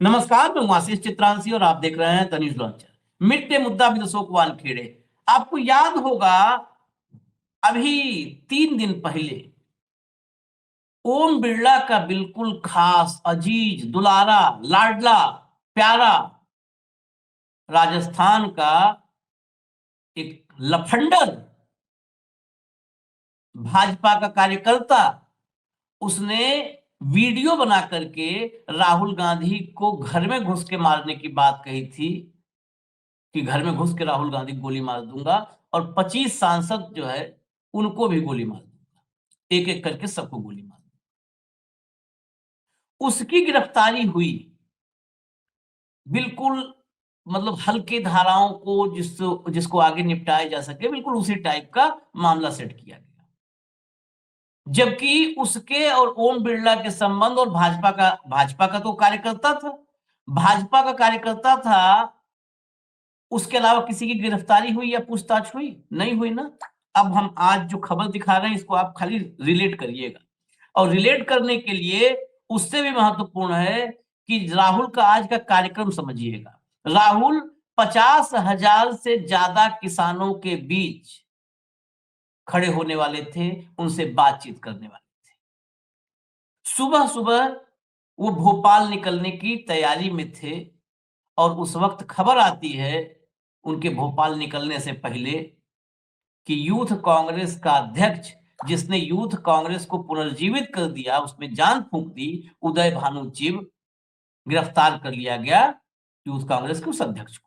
नमस्कार, मैं हूं आशीष चित्रांशी और आप देख रहे हैं the news launcher. Mid day मुद्दा विद अशोक वानखेड़े। आपको याद होगा, अभी 3 दिन पहले ओम बिरला का बिल्कुल खास, अजीज, दुलारा, लाडला, प्यारा राजस्थान का एक लफंडर भाजपा का कार्यकर्ता, उसने वीडियो बना करके राहुल गांधी को घर में घुस के मारने की बात कही थी कि घर में घुस के राहुल गांधी को गोली मार दूंगा और 25 सांसद जो है उनको भी गोली मार दूंगा, एक एक करके सबको गोली मार दूंगा। उसकी गिरफ्तारी हुई, बिल्कुल मतलब हल्के धाराओं को जिसको आगे निपटाया जा सके, बिल्कुल उसी टाइप का मामला सेट किया गया। जबकि उसके और ओम बिरला के संबंध, और भाजपा का तो कार्यकर्ता था, भाजपा का कार्यकर्ता था, उसके अलावा किसी की गिरफ्तारी हुई या पूछताछ हुई? नहीं हुई ना। अब हम आज जो खबर दिखा रहे हैं, इसको आप खाली रिलेट करिएगा, और रिलेट करने के लिए उससे भी महत्वपूर्ण है कि राहुल का आज का कार्यक्रम समझिएगा। राहुल 50,000 से ज्यादा किसानों के बीच खड़े होने वाले थे, उनसे बातचीत करने वाले थे। सुबह सुबह वो भोपाल निकलने की तैयारी में थे, और उस वक्त खबर आती है उनके भोपाल निकलने से पहले कि यूथ कांग्रेस का अध्यक्ष, जिसने यूथ कांग्रेस को पुनर्जीवित कर दिया, उसमें जान फूंक दी, उदय भानु चिब, गिरफ्तार कर लिया गया यूथ कांग्रेस के उस अध्यक्ष को।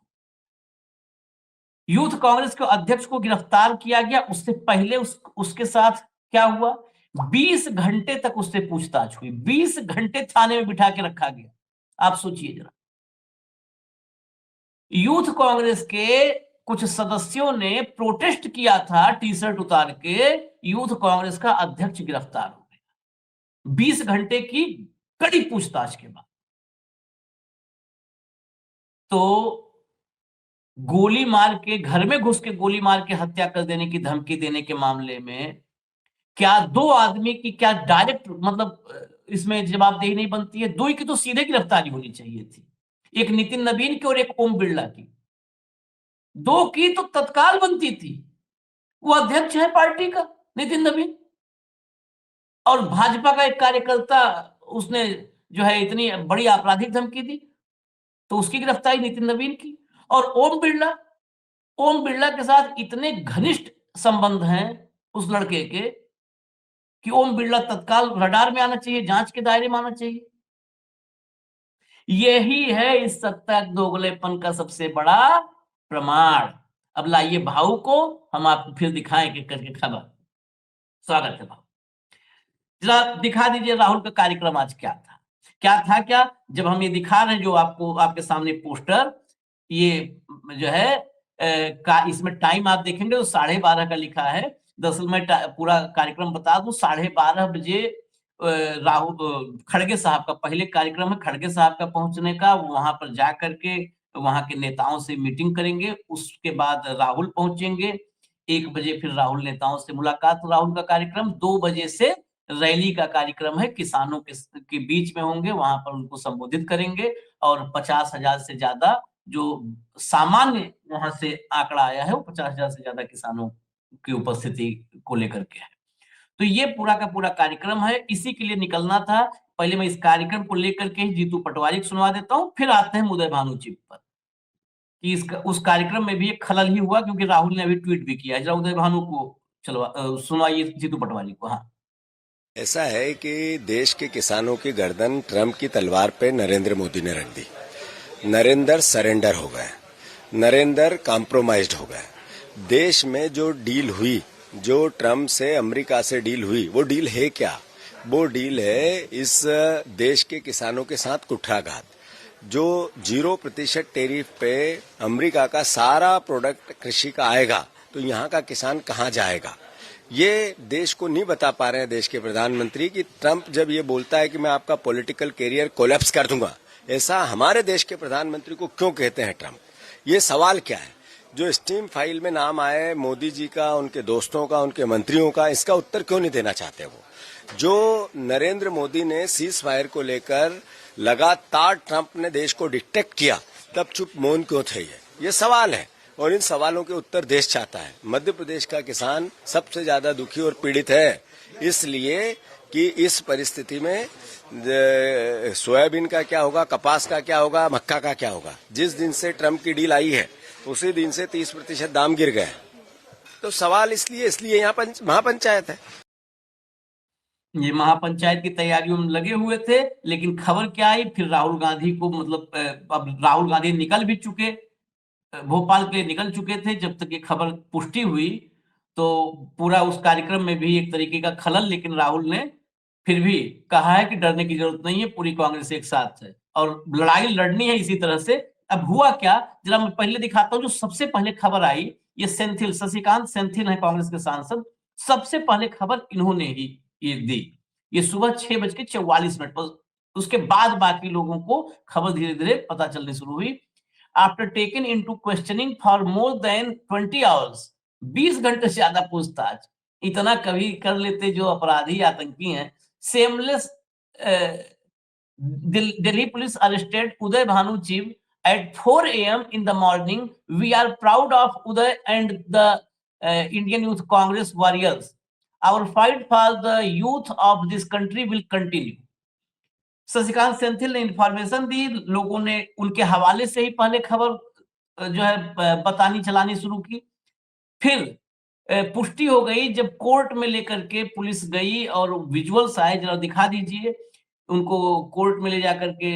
यूथ कांग्रेस के अध्यक्ष को गिरफ्तार किया गया, उससे पहले उसके साथ क्या हुआ? 20 घंटे तक उससे पूछताछ हुई, 20 घंटे थाने में बिठा के रखा गया। आप सोचिए जरा। यूथ कांग्रेस के कुछ सदस्यों ने प्रोटेस्ट किया था टी शर्ट उतार के, यूथ कांग्रेस का अध्यक्ष गिरफ्तार हो गया 20 घंटे की कड़ी पूछताछ के बाद। तो गोली मार के, घर में घुस के गोली मार के हत्या कर देने की धमकी देने के मामले में क्या दो आदमी की क्या डायरेक्ट मतलब इसमें जवाबदेही नहीं बनती है? दो ही की तो सीधे गिरफ्तारी होनी चाहिए थी, एक नितिन नवीन की और एक ओम बिरला की। दो की तो तत्काल बनती थी। वो अध्यक्ष है पार्टी का, नितिन नवीन, और भाजपा का एक कार्यकर्ता, उसने जो है इतनी बड़ी आपराधिक धमकी दी, तो उसकी गिरफ्तारी नितिन नवीन की। और ओम बिरला के साथ इतने घनिष्ठ संबंध हैं उस लड़के के कि ओम बिरला तत्काल रडार में आना चाहिए, जांच के दायरे में आना चाहिए। यही है इस सत्ता दोगलेपन का सबसे बड़ा प्रमाण। अब लाइए भाऊ को हम आपको फिर दिखाएं कि करके खबर। स्वागत है भाऊ। जरा दिखा दीजिए राहुल का कार्यक्रम आज क्या था। क्या जब हम ये दिखा रहे हैं, जो आपको आपके सामने पोस्टर, ये जो है इसमें टाइम आप देखेंगे तो 12:30 का लिखा है। दरअसल मैं पूरा कार्यक्रम बता दूं, 12:30 बजे राहुल खड़गे साहब का पहले कार्यक्रम है, खड़गे साहब का पहुंचने का। वहां पर जा करके वहां के नेताओं से मीटिंग करेंगे, उसके बाद राहुल पहुंचेंगे। 1 बजे फिर राहुल नेताओं से मुलाकात, राहुल का कार्यक्रम। 2 बजे से रैली का कार्यक्रम है, किसानों के बीच में होंगे, वहां पर उनको संबोधित करेंगे। और 50,000 से ज्यादा जो सामान्य वहां से आंकड़ा आया है, वो 50,000 से ज्यादा किसानों की उपस्थिति को लेकर के है। तो ये पूरा का पूरा कार्यक्रम है, इसी के लिए निकलना था। पहले मैं इस कार्यक्रम को लेकर के जीतू पटवारी को सुनवा देता हूँ, फिर आते हैं उदय भानु चिब पर कि उस कार्यक्रम में भी एक खलल ही हुआ, क्योंकि राहुल ने अभी ट्वीट भी किया है। जरा उदय भानु को सुनवाइए जीतू पटवारी को। हाँ, ऐसा है कि देश के किसानों की गर्दन ट्रंप की तलवार पे नरेंद्र मोदी ने रख दी। नरेंद्र सरेंडर हो गए, नरेंद्र कॉम्प्रोमाइज्ड हो गए। देश में जो डील हुई, जो ट्रंप से अमेरिका से डील हुई, वो डील है क्या? वो डील है इस देश के किसानों के साथ कुठाराघात। जो 0% टैरिफ पे अमेरिका का सारा प्रोडक्ट कृषि का आएगा, तो यहाँ का किसान कहाँ जाएगा? ये देश को नहीं बता पा रहे हैं देश के प्रधानमंत्री कि ट्रंप जब ये बोलता है कि मैं आपका पॉलिटिकल कैरियर कोलैप्स कर दूंगा, ऐसा हमारे देश के प्रधानमंत्री को क्यों कहते हैं ट्रंप? ये सवाल क्या है? जो स्टीम फाइल में नाम आए मोदी जी का, उनके दोस्तों का, उनके मंत्रियों का, इसका उत्तर क्यों नहीं देना चाहते वो? जो नरेंद्र मोदी ने सीज फायर को लेकर लगातार ट्रंप ने देश को डिक्टेट किया, तब चुप मौन क्यों थे? ये सवाल है और इन सवालों के उत्तर देश चाहता है। मध्य प्रदेश का किसान सबसे ज्यादा दुखी और पीड़ित है, इसलिए कि इस परिस्थिति में सोयाबीन का क्या होगा, कपास का क्या होगा, मक्का का क्या होगा। जिस दिन से ट्रंप की डील आई है उसी दिन से 30% दाम गिर गए। तो सवाल इसलिए यहाँ महापंचायत है। ये महापंचायत की तैयारियों में लगे हुए थे, लेकिन खबर क्या आई, फिर राहुल गांधी को अब राहुल गांधी निकल भी चुके, भोपाल के लिए निकल चुके थे। जब तक ये खबर पुष्टि हुई तो पूरा उस कार्यक्रम में भी एक तरीके का खलल, लेकिन राहुल ने फिर भी कहा है कि डरने की जरूरत नहीं है, पूरी कांग्रेस एक साथ है और लड़ाई लड़नी है इसी तरह से। अब हुआ क्या, जरा मैं पहले दिखाता हूं। जो सबसे पहले खबर आई, ये सेंथिल, शशिकांत सेंथिल है कांग्रेस के सांसद, सबसे पहले खबर इन्होंने ही ये दी। ये सुबह 6:44 पर, उसके बाद बाकी लोगों को खबर धीरे धीरे पता चलनी शुरू हुई। After taken into questioning for more than 20 hours, 20 घंटे से ज्यादा पूछताछ, इतना कभी कर लेते जो अपराधी आतंकी हैं। Seamless Delhi police arrested Uday Bhanu Chief at 4 a.m. in the morning. We are proud of Uday and the Indian Youth Congress warriors. Our fight for the youth of this country will continue. Shashikant Senthil ने information दी, लोगों ने उनके हवाले से ही पहले खबर जो है बतानी चलानी शुरू की। फिर पुष्टि हो गई जब कोर्ट में लेकर के पुलिस गई और विजुअल्स आए, जरा दिखा दीजिए। उनको कोर्ट में ले जाकर के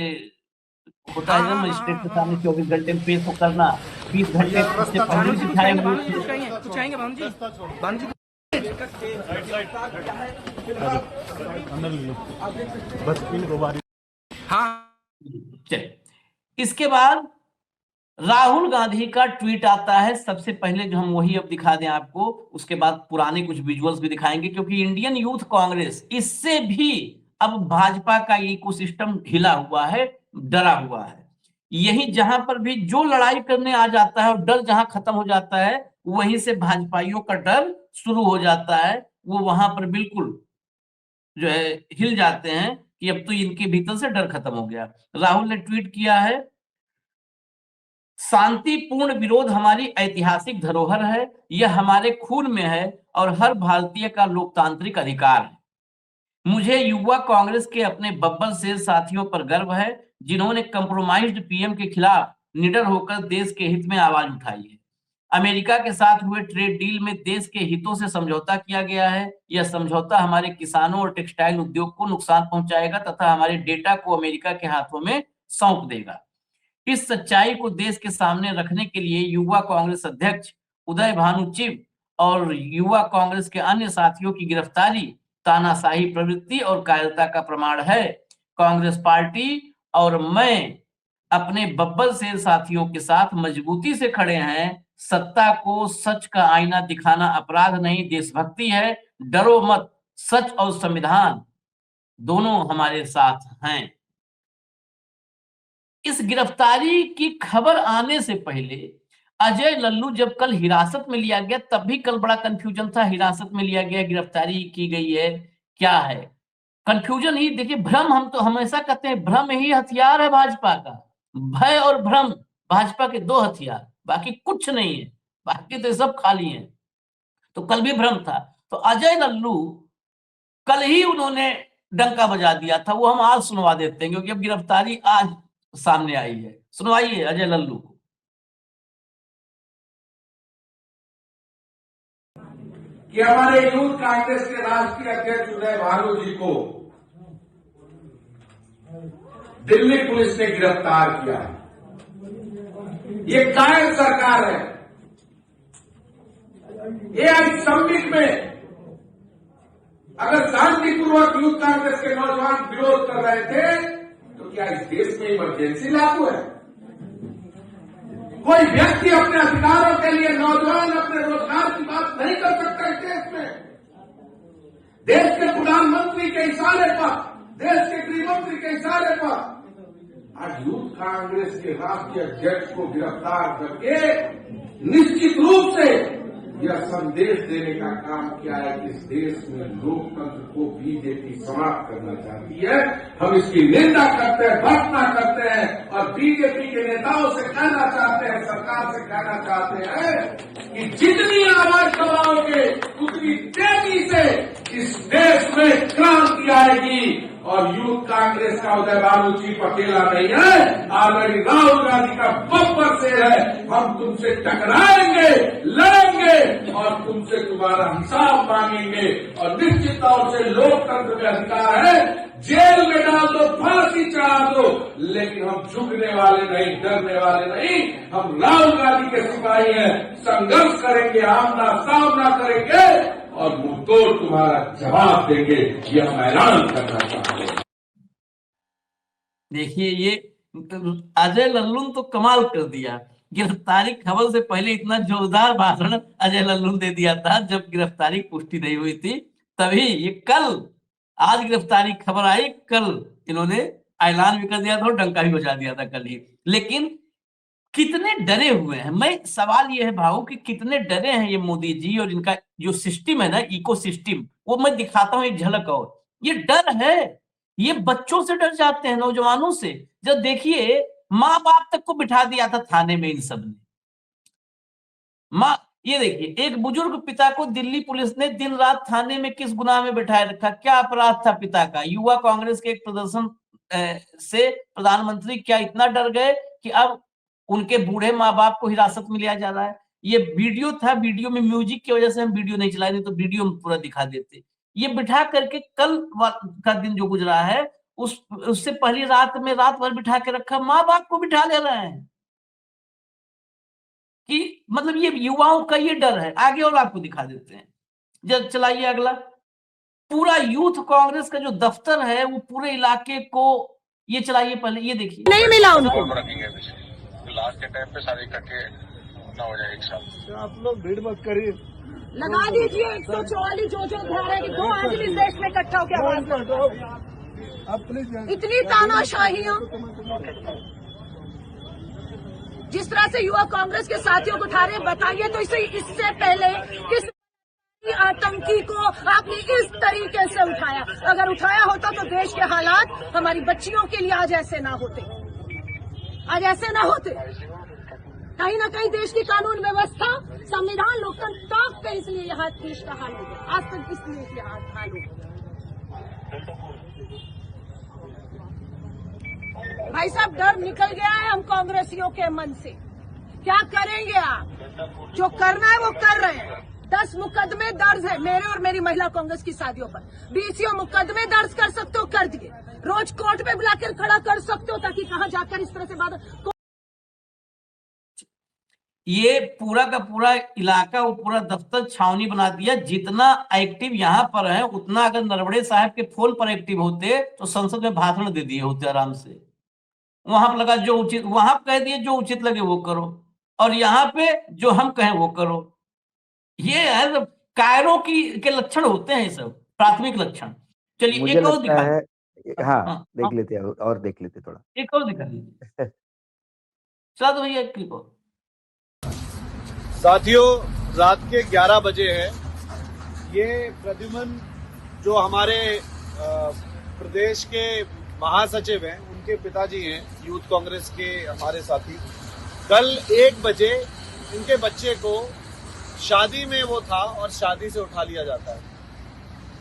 होता है ना मजिस्ट्रेट के सामने 24 घंटे में पेश करना, 20 घंटे से पहले दिखाए हुए। इसके बाद राहुल गांधी का ट्वीट आता है सबसे पहले, जो हम वही अब दिखा दें आपको, उसके बाद पुराने कुछ विजुअल्स भी दिखाएंगे, क्योंकि इंडियन यूथ कांग्रेस इससे भी अब भाजपा का इकोसिस्टम हिला हुआ है, डरा हुआ है। यही जहां पर भी जो लड़ाई करने आ जाता है और डर जहां खत्म हो जाता है, वहीं से भाजपाइयों का डर शुरू हो जाता है। वो वहां पर बिल्कुल जो है हिल जाते हैं कि अब तो इनके भीतर से डर खत्म हो गया। राहुल ने ट्वीट किया है, शांतिपूर्ण विरोध हमारी ऐतिहासिक धरोहर है, यह हमारे खून में है और हर भारतीय का लोकतांत्रिक अधिकार है। मुझे युवा कांग्रेस के अपने बब्बर शेर साथियों पर गर्व है, जिन्होंने कंप्रोमाइज्ड पीएम के खिलाफ निडर होकर देश के हित में आवाज उठाई है। अमेरिका के साथ हुए ट्रेड डील में देश के हितों से समझौता किया गया है। यह समझौता हमारे किसानों और टेक्सटाइल उद्योग को नुकसान पहुंचाएगा तथा हमारे डेटा को अमेरिका के हाथों में सौंप देगा। इस सच्चाई को देश के सामने रखने के लिए युवा कांग्रेस अध्यक्ष उदय भानु चिब और युवा कांग्रेस के अन्य साथियों की गिरफ्तारी तानाशाही प्रवृत्ति और कायरता का प्रमाण है। कांग्रेस पार्टी और मैं अपने बब्बर शेर साथियों के साथ मजबूती से खड़े हैं। सत्ता को सच का आईना दिखाना अपराध नहीं, देशभक्ति है। डरो मत, सच और संविधान दोनों हमारे साथ हैं। इस गिरफ्तारी की खबर आने से पहले अजय लल्लू जब कल हिरासत में लिया गया, तब भी कल बड़ा कंफ्यूजन था। हिरासत में लिया गया, गिरफ्तारी की गई है, क्या है कंफ्यूजन ही। देखिए, भ्रम, हम तो हमेशा कहते हैं भ्रम ही हथियार है भाजपा का। भय और भ्रम भाजपा के दो हथियार, बाकी कुछ नहीं है, बाकी तो सब खाली है। तो कल भी भ्रम था, तो अजय लल्लू कल ही उन्होंने डंका बजा दिया था। वो हम आज सुनवा देते हैं, क्योंकि अब गिरफ्तारी आज सामने आई है। सुनवाइए अजय लल्लू को। कि हमारे यूथ कांग्रेस के राष्ट्रीय अध्यक्ष उदय भानु जी को दिल्ली पुलिस ने गिरफ्तार किया है। ये कायर सरकार है। ये आज संबित में अगर शांतिपूर्वक यूथ कांग्रेस के नौजवान विरोध कर रहे थे, तो क्या इस देश में इमरजेंसी लागू है? कोई व्यक्ति अपने अधिकारों के लिए, नौजवान अपने रोजगार की बात नहीं कर सकता इस देश में? देश के प्रधानमंत्री के इशारे पर, देश के गृह मंत्री के इशारे पर आज यूथ कांग्रेस के राष्ट्रीय अध्यक्ष को गिरफ्तार करके निश्चित रूप से यह संदेश देने का काम किया है कि इस देश में लोकतंत्र को बीजेपी समाप्त करना चाहती है। हम इसकी निंदा करते हैं, भर्त्सना करते हैं और बीजेपी के नेताओं से कहना चाहते हैं, सरकार से कहना चाहते हैं कि जितनी आवाज दबाओगे उतनी तेजी से इस देश में क्रांति आएगी। और यूथ कांग्रेस का उदय भानु चीफ अकेला नहीं है, ऑलरेडी राहुल गांधी का बब्बर शेर है। हम तुमसे टकराएंगे, लड़ेंगे और तुमसे तुम्हारा हिसाब मांगेंगे। और निश्चित तौर से लोकतंत्र में अधिकार है, जेल में डाल दो, फांसी चढ़ा दो, लेकिन हम झुकने वाले नहीं, डरने वाले नहीं। हम राहुल गांधी के सिपाही हैं, संघर्ष करेंगे, आमना सामना करेंगे और मुंहतोड़ तुम्हारा जवाब देंगे। यह हम ऐलान करना चाहते हैं। देखिए, ये अजय लल्लू तो कमाल कर दिया। गिरफ्तारी खबर से पहले इतना जोरदार भाषण अजय लल्लू दे दिया था जब गिरफ्तारी पुष्टि नहीं हुई थी, तभी ये कल, आज गिरफ्तारी खबर आई, कल इन्होंने ऐलान भी कर दिया था और डंका भी बजा दिया था कल ही। लेकिन कितने डरे हुए हैं, मैं सवाल ये है भाऊ कि कितने डरे हैं ये मोदी जी और इनका जो सिस्टम है ना, इको सिस्टम, वो मैं दिखाता हूं एक झलक। और ये डर है, ये बच्चों से डर जाते हैं, नौजवानों से। जब देखिए, माँ बाप तक को बिठा दिया था थाने में इन सब ने। माँ, ये देखिए, एक बुजुर्ग पिता को दिल्ली पुलिस ने दिन रात थाने में किस गुनाह में बिठाए रखा, क्या अपराध था पिता का? युवा कांग्रेस के एक प्रदर्शन से प्रधानमंत्री क्या इतना डर गए कि अब उनके बूढ़े माँ बाप को हिरासत में लिया जा रहा है? ये वीडियो था, वीडियो में म्यूजिक की वजह से हम वीडियो नहीं चलाए, नहीं तो वीडियो में पूरा दिखा देते। ये बिठा करके कल का दिन जो गुजरा है, उससे पहली रात में रात भर बिठा के रखा, माँ बाप को बिठा ले रहे हैं कि मतलब ये युवाओं का ये डर है। आगे और आपको दिखा देते हैं, जब चलाइए अगला। पूरा यूथ कांग्रेस का जो दफ्तर है वो पूरे इलाके को, ये चलाइए पहले, ये देखिए। नहीं मिला उनको, लास्ट के टाइम पे सारे इकट्ठे ना हो जाए एक साथ। आप लोग भीड़ मत करिए, लगा दीजिए 144 जो धारा की 2 आदमी इस देश में इकट्ठा होकर आवाज मारते। आप प्लीज, इतनी तानाशाहियां जिस तरह से युवा कांग्रेस के साथियों को उठा रहे, बताइए तो इससे पहले किस आतंकी को आपने इस तरीके से उठाया? अगर उठाया होता तो देश के हालात हमारी बच्चियों के लिए आज ऐसे ना होते, आज ऐसे ना होते। कहीं ना कहीं देश की कानून व्यवस्था, संविधान, लोकतंत्र टॉप पे, इसलिए यहाँ देश का हाल हो गया आज तक, इसलिए हाल हो गया। भाई साहब, डर निकल गया है हम कांग्रेसियों के मन से। क्या करेंगे आप? जो करना है वो कर रहे हैं। 10 मुकदमे दर्ज है मेरे और मेरी महिला कांग्रेस की शादियों पर। 20 मुकदमे दर्ज कर सकते हो, कर दिए। रोज कोर्ट में बुलाकर खड़ा कर सकते हो ताकि कहां जाकर इस तरह से बात। ये पूरा का पूरा इलाका, वो पूरा दफ्तर छावनी बना दिया। जितना एक्टिव यहाँ पर है, उतना अगर नरवड़े साहब के फोन पर एक्टिव होते तो संसद में भाषण दे दिए होते आराम से। वहां पर लगा जो उचित, वहां कह दिए जो उचित लगे वो करो, और यहाँ पे जो हम कहें वो करो। ये है कायरों के लक्षण होते हैं, ये सब प्राथमिक लक्षण। चलिए मुझे एक और लगता दिखा है, हाँ, देख लेते हैं और देख लेते थोड़ा, एक और दिखा दीजिए। चला दो भैया एक क्लिप और। साथियों, रात के 11 बजे है। ये प्रद्युमन जो हमारे प्रदेश के महासचिव हैं, उनके पिताजी हैं, यूथ कांग्रेस के हमारे साथी। कल 1 बजे इनके बच्चे को शादी में वो था और शादी से उठा लिया जाता है,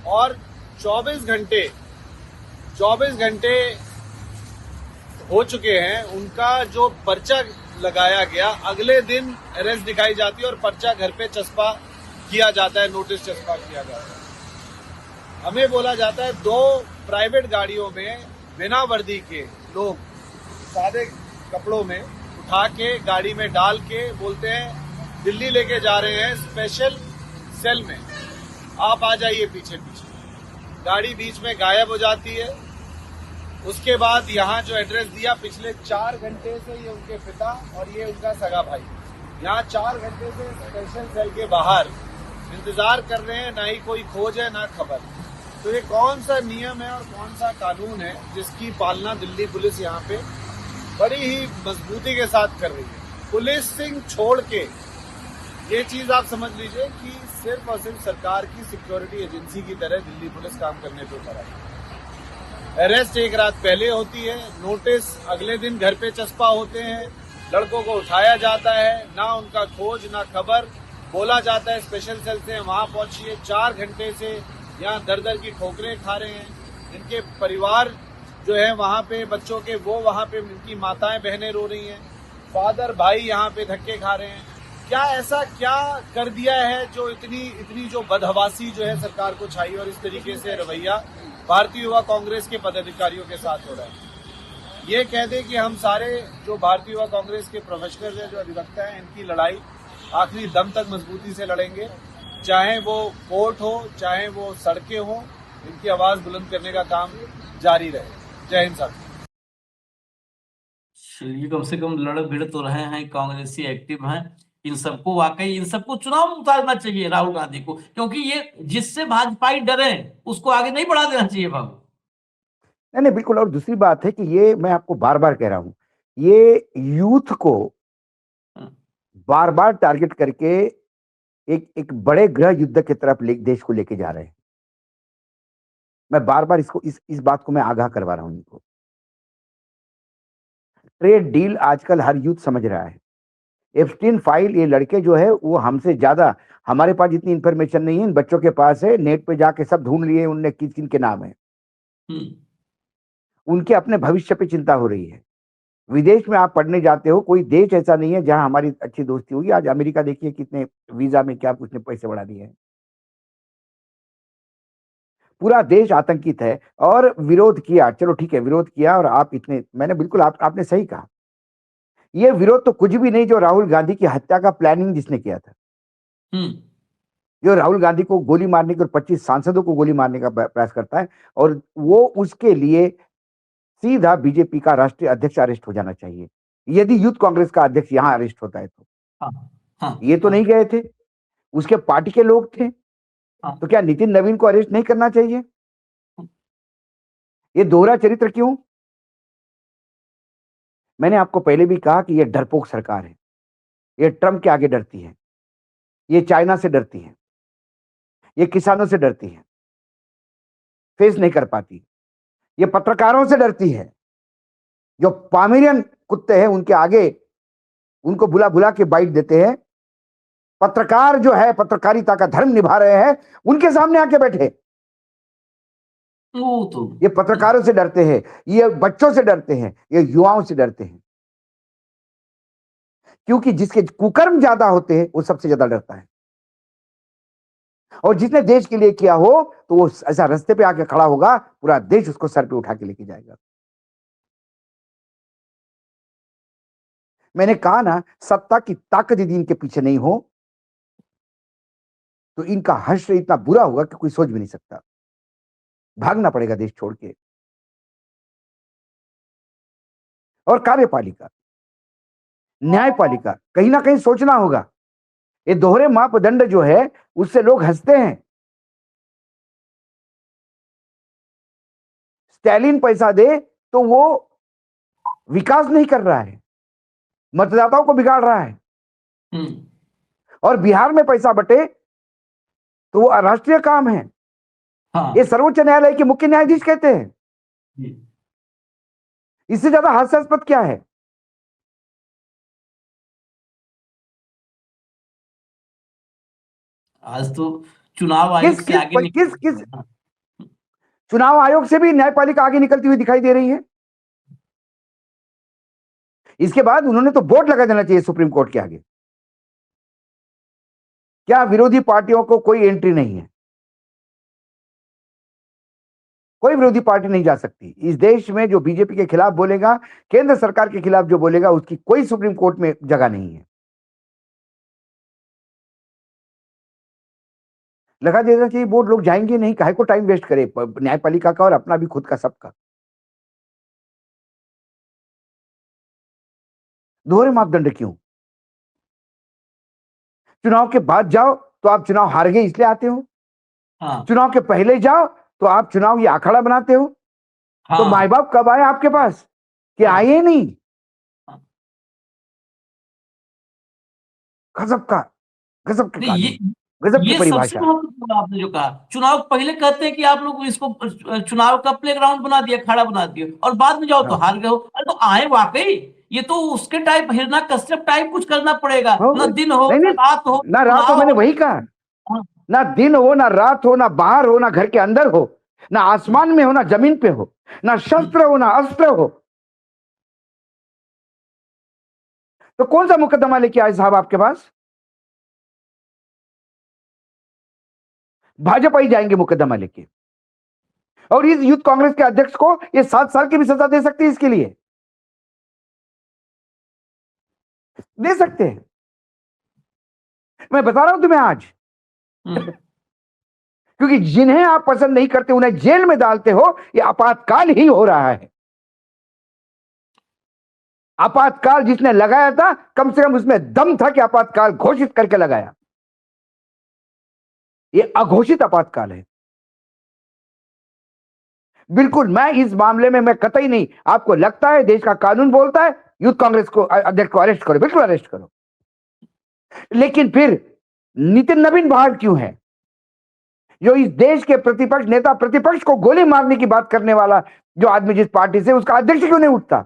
और 24 घंटे हो चुके हैं। उनका जो पर्चा लगाया गया, अगले दिन अरेस्ट दिखाई जाती है और पर्चा घर पे चस्पा किया जाता है, नोटिस चस्पा किया जाता है। हमें बोला जाता है 2 प्राइवेट गाड़ियों में बिना वर्दी के लोग सादे कपड़ों में उठा के गाड़ी में डाल के बोलते हैं दिल्ली लेके जा रहे हैं स्पेशल सेल में, आप आ जाइए पीछे पीछे। गाड़ी बीच में गायब हो जाती है। उसके बाद यहाँ जो एड्रेस दिया, पिछले 4 घंटे से ये उनके पिता और ये उनका सगा भाई यहाँ 4 घंटे से स्पेशल सेल के बाहर इंतजार कर रहे हैं। ना ही कोई खोज है, ना खबर। तो ये कौन सा नियम है और कौन सा कानून है जिसकी पालना दिल्ली पुलिस यहाँ पे बड़ी ही मजबूती के साथ कर रही है? पुलिसिंग छोड़ के ये चीज आप समझ लीजिए कि सिर्फ और सिर्फ सरकार की सिक्योरिटी एजेंसी की तरह दिल्ली पुलिस काम करने पे उतर आई है। अरेस्ट एक रात पहले होती है, नोटिस अगले दिन घर पे चस्पा होते हैं, लड़कों को उठाया जाता है, ना उनका खोज ना खबर, बोला जाता है स्पेशल सेल से वहां पहुंचिए, 4 घंटे से यहाँ दर दर की ठोकरें खा रहे हैं। इनके परिवार जो है वहां पे बच्चों के, वो वहां पे इनकी माताएं बहनें रो रही हैं, फादर भाई यहाँ पे धक्के खा रहे हैं। क्या ऐसा क्या कर दिया है जो इतनी जो बदहवासी जो है सरकार को छाई और इस तरीके से रवैया भारतीय युवा कांग्रेस के पदाधिकारियों के साथ हो रहा है। ये कह दे कि हम सारे जो भारतीय युवा कांग्रेस के प्रोफेशनल हैं, जो अधिवक्ता हैं, इनकी लड़ाई आखिरी दम तक मजबूती से लड़ेंगे, चाहे वो कोर्ट हो चाहे वो सड़कें हो, इनकी आवाज बुलंद करने का काम जारी रहे। जय हिंद साहब। चलिए, कम से कम लड़ भिड़ तो रहे हैं, कांग्रेसी एक्टिव हैं। इन सबको चुनाव में उतारना चाहिए राहुल गांधी को, क्योंकि ये जिससे भाजपाई डरे उसको आगे नहीं बढ़ा देना चाहिए बाबू। नहीं नहीं बिल्कुल। और दूसरी बात है कि ये मैं आपको बार बार कह रहा हूं, ये यूथ को बार बार टारगेट करके एक बड़े गृह युद्ध की तरफ देश को लेके जा रहे हैं। मैं बार बार इस बात को मैं आगाह करवा रहा हूं इनको। ट्रेड डील आजकल हर यूथ समझ रहा है। एप्स्टीन फाइल, ये लड़के जो है वो हमसे ज्यादा, हमारे पास जितनी इंफॉर्मेशन नहीं है इन बच्चों के पास है। नेट पे जाके सब ढूंढ लिए उनने किन किन के नाम है। उनके अपने भविष्य पे चिंता हो रही है। विदेश में आप पढ़ने जाते हो, कोई देश ऐसा नहीं है जहां हमारी अच्छी दोस्ती होगी। आज अमेरिका देखिए कितने वीजा में क्या उसने पैसे बढ़ा दिए हैं। पूरा देश आतंकित है और विरोध किया। चलो ठीक है, विरोध किया और आप इतने, मैंने बिल्कुल आपने सही कहा, ये विरोध तो कुछ भी नहीं जो राहुल गांधी की हत्या का प्लानिंग जिसने किया था। जो राहुल गांधी को गोली मारने के और 25 सांसदों को गोली मारने का प्रयास करता है, और वो उसके लिए सीधा बीजेपी का राष्ट्रीय अध्यक्ष अरेस्ट हो जाना चाहिए। यदि यूथ कांग्रेस का अध्यक्ष यहां अरेस्ट होता है तो ये तो नहीं गए थे, उसके पार्टी के लोग थे, तो क्या नितिन नवीन को अरेस्ट नहीं करना चाहिए? ये दोहरा चरित्र क्यों? मैंने आपको पहले भी कहा कि ये डरपोक सरकार है। ये ट्रंप के आगे डरती है, ये चाइना से डरती है, ये किसानों से डरती है, फेस नहीं कर पाती। ये पत्रकारों से डरती है, जो पामेरियन कुत्ते हैं उनके आगे उनको बुला बुला के बाइट देते हैं। पत्रकार जो है, पत्रकारिता का धर्म निभा रहे हैं, उनके सामने आके बैठे। ये पत्रकारों से डरते हैं, ये बच्चों से डरते हैं, ये युवाओं से डरते हैं, क्योंकि जिसके कुकर्म ज्यादा होते हैं वो सबसे ज्यादा डरता है। और जिसने देश के लिए किया हो तो वो ऐसा रास्ते पे आके खड़ा होगा, पूरा देश उसको सर पे उठा के लेके जाएगा। मैंने कहा ना, सत्ता की ताकत यदि इनके पीछे नहीं हो तो इनका हश्र इतना बुरा होगा कि कोई सोच भी नहीं सकता। भागना पड़ेगा देश छोड़ के। और कार्यपालिका, न्यायपालिका, कहीं ना कहीं सोचना होगा। ये दोहरे मापदंड जो है उससे लोग हंसते हैं। स्टैलिन पैसा दे तो वो विकास नहीं कर रहा है, मतदाताओं को बिगाड़ रहा है। और बिहार में पैसा बटे तो वो राष्ट्रीय काम है। ये सर्वोच्च न्यायालय के मुख्य न्यायाधीश कहते हैं। इससे ज्यादा हास्यास्पद क्या है? आज तो चुनाव आयोग से आगे किस चुनाव आयोग से भी न्यायपालिका आगे निकलती हुई दिखाई दे रही है। इसके बाद उन्होंने तो बोर्ड लगा देना चाहिए सुप्रीम कोर्ट के आगे। क्या विरोधी पार्टियों को कोई एंट्री नहीं है? कोई विरोधी पार्टी नहीं जा सकती इस देश में। जो बीजेपी के खिलाफ बोलेगा, केंद्र सरकार के खिलाफ जो बोलेगा, उसकी कोई सुप्रीम कोर्ट में जगह नहीं है। लगा देना चाहिए बोर्ड, लोग जाएंगे नहीं, काहे को टाइम वेस्ट करे न्यायपालिका का और अपना भी खुद का सबका। दोहरे मापदंड क्यों? चुनाव के बाद जाओ तो आप चुनाव हार गए इसलिए आते हो। चुनाव के पहले जाओ तो आप चुनाव ये अखाड़ा बनाते हो। तो माई बाप कब आए आपके पास कि आए नहीं? गजब का गजब के नहीं, कानून, गजब की ये सबसे परिभाषा। महत्वपूर्ण आपने जो कहा, चुनाव पहले कहते हैं कि आप लोग इसको चुनाव का प्ले ग्राउंड बना दिया, खड़ा बना दिया, और बाद में जाओ तो हाँ। हार गए हो। अरे तो आए वाकई, ये तो उसके टाइप हिरना कश्यप टाइप कुछ करना पड़ेगा, हो ना गए। दिन हो नहीं ना नहीं, रात हो, ना रात हो, चुनाव मैंने हो। वही कहा, हाँ, ना दिन हो ना रात हो, ना बाहर हो ना घर के अंदर हो, ना आसमान में हो ना जमीन पे हो, ना शस्त्र हो ना अस्त्र हो। तो कौन सा मुकदमा लेके आए साहब आपके पास? भाजपा ही जाएंगे मुकदमा लेके, और इस यूथ कांग्रेस के अध्यक्ष को ये 7 साल की भी सजा दे सकती है, इसके लिए दे सकते हैं। मैं बता रहा हूं तुम्हें आज, क्योंकि जिन्हें आप पसंद नहीं करते उन्हें जेल में डालते हो, ये आपातकाल ही हो रहा है। आपातकाल जिसने लगाया था, कम से कम उसमें दम था कि आपातकाल घोषित करके लगाया। ये अघोषित आपातकाल है। बिल्कुल, मैं इस मामले में मैं कतई नहीं, आपको लगता है देश का कानून बोलता है यूथ कांग्रेस को अध्यक्ष को अरेस्ट करो, बिल्कुल अरेस्ट करो, लेकिन फिर नितिन नवीन बाहर क्यों है? जो इस देश के प्रतिपक्ष नेता, प्रतिपक्ष को गोली मारने की बात करने वाला जो आदमी जिस पार्टी से, उसका अध्यक्ष क्यों नहीं उठता?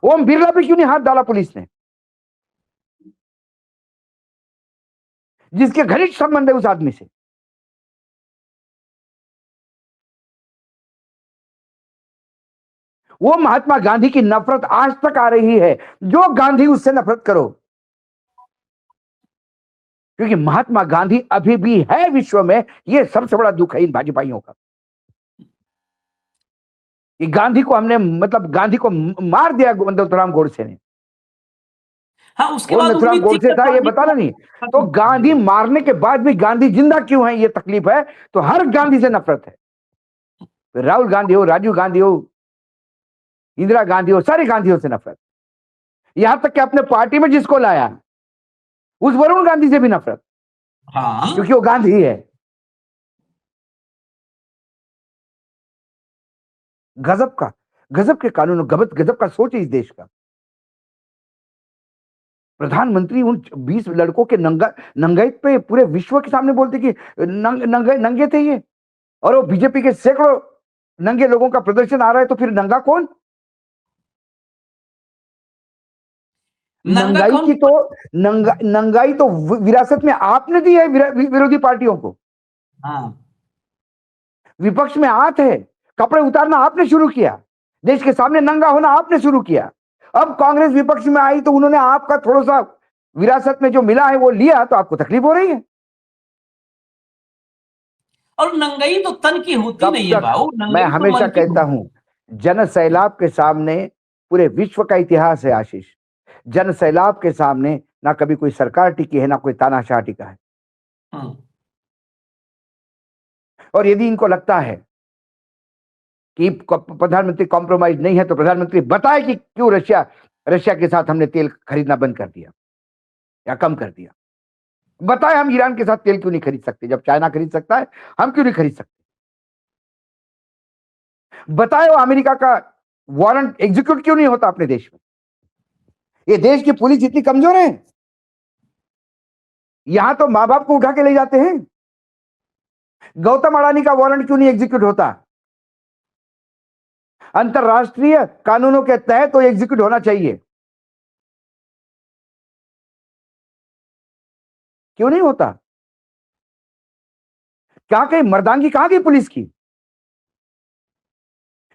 ओम बिरला पे क्यों नहीं हाथ डाला पुलिस ने, जिसके घनिष्ठ संबंध है उस आदमी से? वो महात्मा गांधी की नफरत आज तक आ रही है, जो गांधी उससे नफरत करो, क्योंकि महात्मा गांधी अभी भी है विश्व में। ये सबसे बड़ा दुख है इन भाजपाइयों का, कि गांधी को हमने, मतलब गांधी को मार दिया नथुराम गोडसे ने। हाँ, उसके वो बाद नथुराम उम्मीद थी गोडसे कि था, ये गांधी बताना को- नहीं। तो गांधी मारने के बाद भी गांधी जिंदा क्यों है, ये तकलीफ है। तो हर गांधी से नफरत है, राहुल गांधी हो, राजीव गांधी हो, इंदिरा गांधी हो, सारे गांधियों से नफरत। यहां तक कि अपने पार्टी में जिसको लाया उस वरुण गांधी से भी नफरत, हाँ, क्योंकि वो गांधी है। गजब के कानून, गजब का सोच है इस देश का। प्रधानमंत्री उन 20 लड़कों के नंगाई पे पूरे विश्व के सामने बोलते कि नंगे थे ये, और वो बीजेपी के सैकड़ों नंगे लोगों का प्रदर्शन आ रहा है, तो फिर नंगा कौन? नंगा कौन? नंगाई तो विरासत में आपने दी है विरोधी पार्टियों को। हाँ, विपक्ष में आप है, कपड़े उतारना आपने शुरू किया, देश के सामने नंगा होना आपने शुरू किया। अब कांग्रेस विपक्ष में आई तो उन्होंने आपका थोड़ा सा विरासत में जो मिला है वो लिया, तो आपको तकलीफ हो रही है। और नंगाई तो तन की होती कब नहीं है तक? भाऊ, मैं नंगाई तो हमेशा मन की कहता होती है। हूं, जन सैलाब के सामने पूरे विश्व का इतिहास है आशीष। जन सैलाब के सामने ना कभी कोई सरकार टिकी है, ना कोई तानाशाह टिका है। और यदि इनको लगता है कि प्रधानमंत्री कॉम्प्रोमाइज नहीं है, तो प्रधानमंत्री बताए कि क्यों रशिया के साथ हमने तेल खरीदना बंद कर दिया या कम कर दिया। बताए हम ईरान के साथ तेल क्यों नहीं खरीद सकते, जब चाइना खरीद सकता है हम क्यों नहीं खरीद सकते। बताए वो अमेरिका का वारंट एग्जीक्यूट क्यों नहीं होता अपने देश में। ये देश की पुलिस इतनी कमजोर है, यहां तो मां बाप को उठा के ले जाते हैं। गौतम अडानी का वारंट क्यों नहीं एग्जीक्यूट होता? अंतरराष्ट्रीय कानूनों के तहत तो एग्जीक्यूट होना चाहिए, क्यों नहीं होता? क्या कहीं मर्दानगी कहां गई पुलिस की?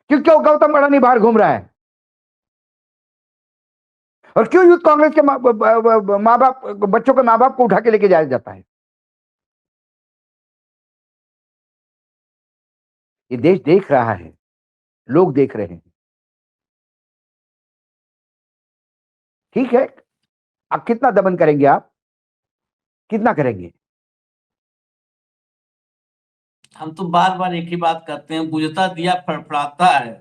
क्यों गौतम अडानी बाहर घूम रहा है? और क्यों यूथ कांग्रेस के मां बाप, बच्चों के मां बाप को उठा के लेके जाया जाता है? ये देश देख रहा है, लोग देख रहे हैं। ठीक है, अब कितना दमन करेंगे आप, कितना करेंगे? हम तो बार बार एक ही बात करते हैं, बुझता दिया फड़फड़ाता है,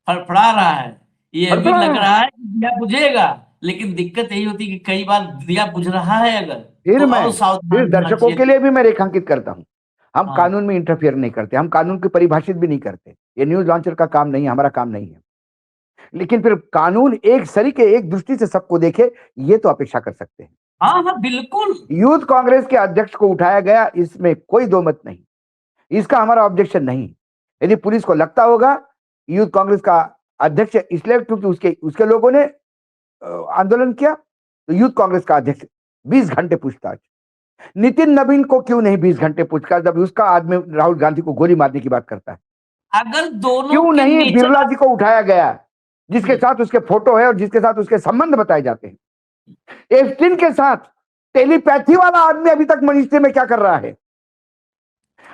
फड़फड़ा रहा है। ये अभी फड़फड़ा लग रहा है। रहा है कि दिया बुझेगा, लेकिन दिक्कत यही होती है कि कई बार दिया बुझ रहा है अगर, फिर तो मैं और सावधान रहना दर्शकों चाहिए। के लिए भी मैं रेखांकित करता हूं, हम हाँ, कानून में इंटरफियर नहीं करते, हम कानून की परिभाषित भी नहीं करते। ये न्यूज लॉन्चर का काम नहीं है, हमारा काम नहीं है। लेकिन फिर कानून एक सरीके एक दृष्टि से सबको देखे, ये तो अपेक्षा कर सकते हैं। हाँ हाँ बिल्कुल। यूथ कांग्रेस के अध्यक्ष को उठाया गया, इसमें कोई दो मत नहीं, इसका हमारा ऑब्जेक्शन नहीं। यदि पुलिस को लगता होगा यूथ कांग्रेस का अध्यक्ष इसलिए क्योंकि उसके लोगों ने आंदोलन किया, तो यूथ कांग्रेस का अध्यक्ष 20 घंटे पूछताछ। नितिन नवीन को क्यों नहीं 20 घंटे पूछताछ, जब उसका आदमी राहुल गांधी को गोली मारने की बात करता है? अगर दोनों क्यों के नहीं नेचर- बिरला जी को उठाया गया, जिसके साथ उसके फोटो है और जिसके साथ उसके संबंध बताए जाते हैं? एफ्टिन के साथ टेलीपैथी वाला आदमी अभी तक मजिस्ट्रेट में क्या कर रहा है?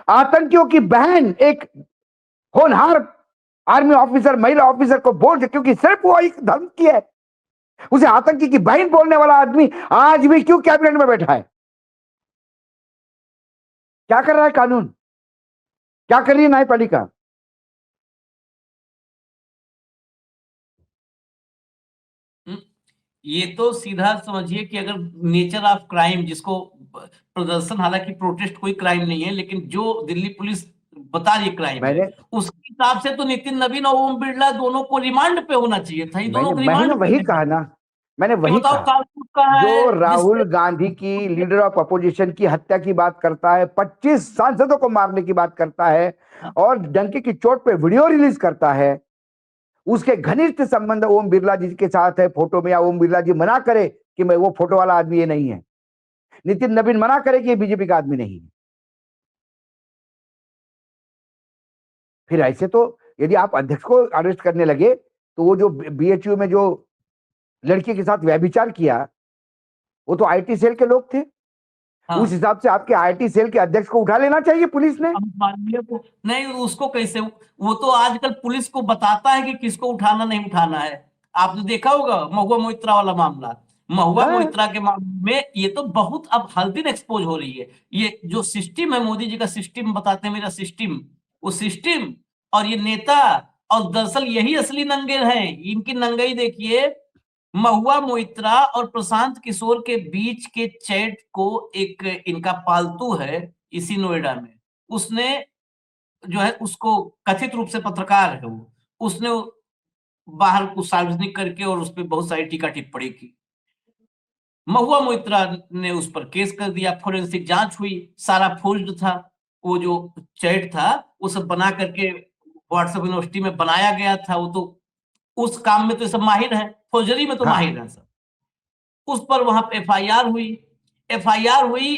आतंकियों की बहन एक होनहार आर्मी ऑफिसर, महिला ऑफिसर को बोल के, क्योंकि सिर्फ वो एक धर्म की है, उसे आतंकी की बहन बोलने वाला आदमी आज भी क्यों कैबिनेट में बैठा है? क्या कर रहा है कानून? क्या कर रही है न्यायपालिका? ये तो सीधा समझिए कि अगर नेचर ऑफ क्राइम, जिसको प्रदर्शन, हालांकि प्रोटेस्ट कोई क्राइम नहीं है, लेकिन जो दिल्ली पुलिस बता रही क्राइम है, उस हिसाब से तो नितिन नवीन और ओम बिरला दोनों को रिमांड पे होना चाहिए था। मैंने वही कहा ना, मैंने वही कहा, जो राहुल गांधी की लीडर ऑफ अपोजिशन की हत्या की बात करता है, 25 सांसदों को मारने की बात करता है और डंके की चोट पे वीडियो रिलीज करता है, उसके घनिष्ठ संबंध ओम बिरला जी के साथ है फोटो में, या ओम बिरला जी मना करे कि मैं वो फोटो वाला आदमी ये नहीं है, नितिन नवीन मना करे कि ये बीजेपी का आदमी नहीं है, फिर ऐसे तो यदि आप अध्यक्ष को अरेस्ट करने लगे तो वो जो बीएचयू में जो लड़की के साथ व्यभिचार किया वो तो आईटी सेल के लोग थे। हाँ। उस हिसाब से आपके आईटी सेल के अध्यक्ष को उठा लेना चाहिए पुलिस ने। नहीं, उसको कैसे, वो तो आजकल पुलिस को बताता है कि किसको उठाना नहीं उठाना है। आपने देखा होगा महुआ मोइत्रा वाला मामला, महुआ मोइत्रा के मामले में ये तो बहुत अब हर दिन एक्सपोज हो रही है। ये जो सिस्टम है, मोदी जी का सिस्टम बताते हैं, मेरा सिस्टम, वो सिस्टम और ये नेता, और दरअसल यही असली नंगे हैं। इनकी नंगाई देखिए, महुआ मोइत्रा और प्रशांत किशोर के बीच के चैट को एक इनका पालतू है इसी नोएडा में, उसने जो है उसको, कथित रूप से पत्रकार है वो, उसने बाहर को सार्वजनिक करके और उस पर बहुत सारी टीका टिप्पणी की। महुआ मोइत्रा ने उस पर केस कर दिया, फोरेंसिक जांच हुई, सारा फोर्ज्ड था, वो जो चैट था वो सब बना करके व्हाट्सएप यूनिवर्सिटी में बनाया गया था। वो तो उस काम में तो सब माहिर है, फौजरी में तो माहिर है सब। उस पर वहां एफआईआर हुई,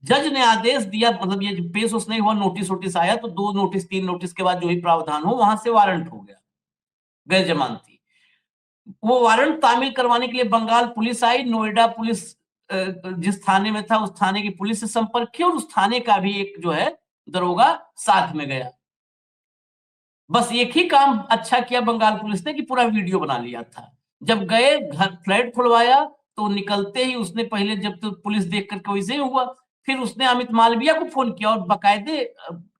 जज ने आदेश दिया, मतलब ये पेश उस नहीं हुआ, नोटिस आया, तो 2 नोटिस 3 नोटिस के बाद जो भी प्रावधान हो, वहां से वारंट हो गया, गैर जमानती। वो वारंट तामील करवाने के लिए बंगाल पुलिस आई, नोएडा पुलिस जिस थाने में था उस थाने की पुलिस से संपर्क किया, और उस थाने का भी एक जो है दरोगा साथ में गया। बस एक ही काम अच्छा किया बंगाल पुलिस ने कि पूरा वीडियो बना लिया था। जब गए, घर फ्लैट खुलवाया, तो निकलते ही उसने पहले, जब तो पुलिस देख करके वैसे ही हुआ, फिर उसने अमित मालविया को फोन किया और बाकायदे